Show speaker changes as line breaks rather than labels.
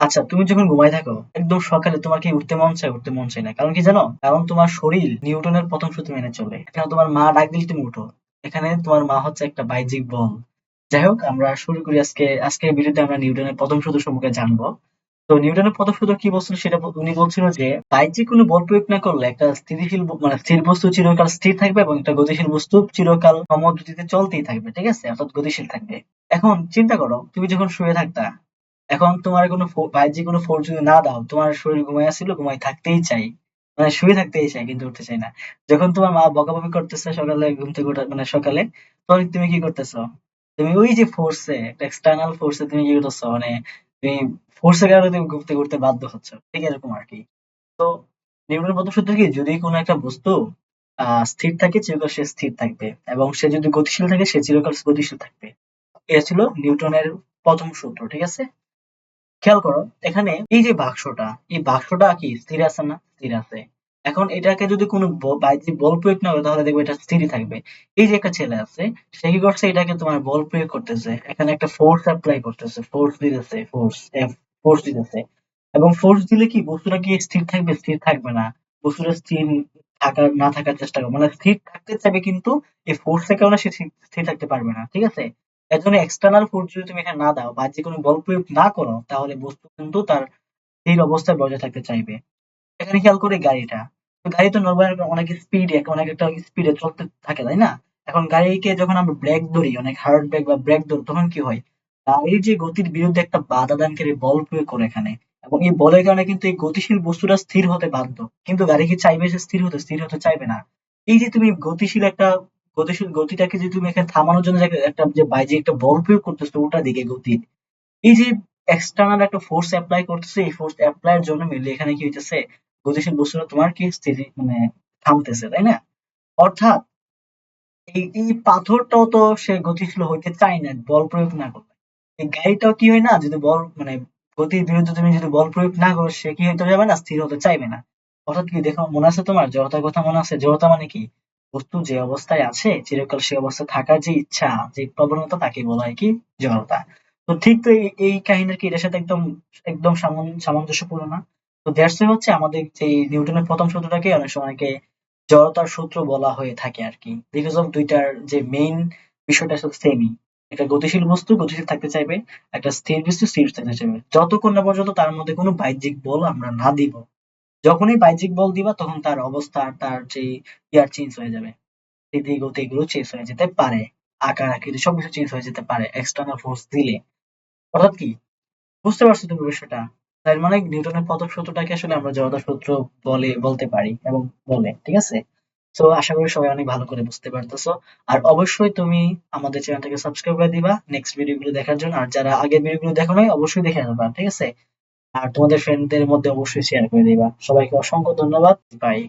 আচ্ছা, তুমি যখন ঘুমায় থাকো একদম সকালে তোমার কি উঠতে মন চায়? উঠতে মন চায় না। কারণ কি জানো? কারণ তোমার শরীর নিউটনের প্রথম সূত্র মেনে চলে। এখানে তোমার মা ডাক দিলে তুমি উঠো। এখানে তোমার মা হচ্ছে একটা বাহ্যিক বল। যাই হোক, আমরা শুরু করি আজকের ভিডিওতে আমরা নিউটনের প্রথম সূত্র সম্পর্কে জানবো। তো নিউটনের প্রথম সূত্র কি বলছিল সেটা উনি বলছিল যে বাহ্যিক কোনো বল প্রয়োগ না করলে একটা স্থিতিশীল মানে স্থির বস্তু চিরকাল স্থির থাকবে এবং একটা গতিশীল বস্তু চিরকাল সমগতিতে চলতেই থাকবে, ঠিক আছে, অর্থাৎ গতিশীল থাকবে। এখন চিন্তা করো, তুমি যখন শুয়ে থাকতা, এখন তোমার কোনো বাহ্যিক কোনো ফোর্স যদি না দাও, তোমার শরীর ঘুমাইয়া ছিল, ঘুমাই থাকতেই চাই, মানে শুয়ে থাকতেই চাই কিন্তু উঠতে চাই না। যখন তোমার মা বকাবকি করতেছে সকালে ঘুম থেকে ওঠা মানে সকালে, তখন তুমি কি করতেছো? তুমি ওই যে ফোর্সে, একটা এক্সটার্নাল ফোর্সে তুমি কি করতেছো, মানে তুমি ফোর্সের কারণে তুমি ঘুম থেকে উঠতে বাধ্য হচ্ছ, ঠিক এরকম আর কি। তো নিউটনের প্রথম সূত্র কি, যদি কোনো একটা বস্তু স্থির থাকে চিরকাল সে স্থির থাকবে, এবং সে যদি গতিশীল থাকে সে চিরকাল গতিশীল থাকবে। এটা ছিল নিউটনের প্রথম সূত্র, ঠিক আছে। খেয়াল করো, এখানে এই যে বাক্সটা, এই বাক্সটা কি স্থির আছে না? স্থির আছে। এখন এটাকে যদি কোনো বাহ্যিক বল প্রয়োগ না করে তাহলে দেখবে এটা স্থিরই থাকবে। এই যে একটা ছেলে আছে, সে কি করছে, এটাকে তোমার বল প্রয়োগ করতেছে, এখানে একটা ফোর্স অ্যাপ্লাই করতেছে, ফোর্স দিতেছে, ফোর্স দিতেছে। এবং ফোর্স দিলে কি বস্তুটা কি স্থির থাকবে? স্থির থাকবে না। বস্তুটা স্থির থাকার না থাকার চেষ্টা করবে, মানে স্থির থাকতে চাইবে কিন্তু এই ফোর্সের কারণে সে স্থির থাকতে পারবে না, ঠিক আছে। এর জন্য এক্সটার্নাল ফোর্স যদি তুমি এখানে না দাও বা যে কোনো বল প্রয়োগ না করো, তাহলে বস্তু কিন্তু তার স্থির অবস্থায় বজায় থাকতে চাইবে। এখানে খেয়াল করে গাড়িটা, তো গাড়ি তো নরমালি অনেক স্পিডে, অনেক একটা স্পিডে চলতে থাকে, তাই না? এখন গাড়িকে যখন আমরা ব্রেক ধরি, অনেক হার্ড ব্রেক বা ব্রেক ধরি, তখন কি হয়? গাড়ির যে গতির বিরুদ্ধে একটা বাধা দানকারী বল প্রয়োগ করে এখানে, এবং এই বলের কারণে কিন্তু এই গতিশীল বস্তুটা স্থির হতে বাধ্য। কিন্তু গাড়ি কি চাইবে সে স্থির হতে? স্থির হতে চাইবে না। এই যে তুমি গতিশীল একটা গতিশীল গতিটাকে যে তুমি এখানে থামানোর জন্য যে একটা যে বাইরে একটা বল প্রয়োগ করতেছো ওটা দিকে গতি, এই যে এক্সটার্নাল একটা ফোর্স এপ্লাই করতেছে, এই ফোর্স এপ্লাই এর জন্য মিলে এখানে কি হইতেছে, গতিশীল বস্তুটা তোমার কি স্থিতি মানে থামতেছে, তাই না? অর্থাৎ এই পাথরটাও তো সে গতিশীল হইতে চায় না বল প্রয়োগ না করলে। এই গাড়িটাও কি হয় না, যদি বল মানে গতির বিরুদ্ধে তুমি যদি বল প্রয়োগ না করো, সে কি হতে যাবে না, স্থির হতে চাইবে না। অর্থাৎ কি, দেখো মনে আছে তোমার জড়তার কথা মনে আছে? জড়তা মানে কি? বস্তু যে অবস্থায় আছে চিরকাল সে অবস্থায় থাকার যে ইচ্ছা, যে প্রবণতা, তাকে বলা হয় কি, জড়তা। তো ঠিক তো এই কাহিনীর কি এটার সাথে একদম একদম সামঞ্জস্যপূর্ণ না? তো দ্যাটস হচ্ছে আমাদের যে নিউটনের প্রথম সূত্রটাকে অনেক সময় জড়তার সূত্র বলা হয়ে থাকে আরকি। বিকজ অফ দুইটার যে মেইন বিষয়টা আসলে সেমই। একটা গতিশীল বস্তু গতিশীল থাকতে চাইবে, একটা স্থির বস্তু স্থির থাকতে চাইবে। যতক্ষণ না পর্যন্ত তার মধ্যে কোনো বাহ্যিক বল আমরা না দিব। যখনই বাহ্যিক বল দিবা তখন তার অবস্থা, তার যে চেঞ্জ হয়ে যাবে। স্থিতি গতি এগুলো চেঞ্জ হয়ে যেতে পারে। আকার আকৃতি সবকিছু চেঞ্জ হয়ে যেতে পারে এক্সটার্নাল ফোর্স দিলে। অর্থাৎ কি, বুঝতে পারছো তুমি বিষয়টা? তার মানে নিউটনের প্রথম সূত্রটাকে আসলে আমরা জড়তার সূত্র বলতে পারি এবং বলে, ঠিক আছে? তো আশা করি সবাই অনেক ভালো করে বুঝতে পারতেছো। আর অবশ্যই তুমি আমাদের চ্যানেলটাকে সাবস্ক্রাইব করে দিবা নেক্সট ভিডিও গুলো দেখার জন্য। আর যারা আগের ভিডিও গুলো দেখো নাই অবশ্যই দেখে নেবা, ঠিক আছে। আর তোমাদের ফ্রেন্ডদের মধ্যে অবশ্যই শেয়ার করে দিবা। সবাইকে অসংখ্য ধন্যবাদ। বাই।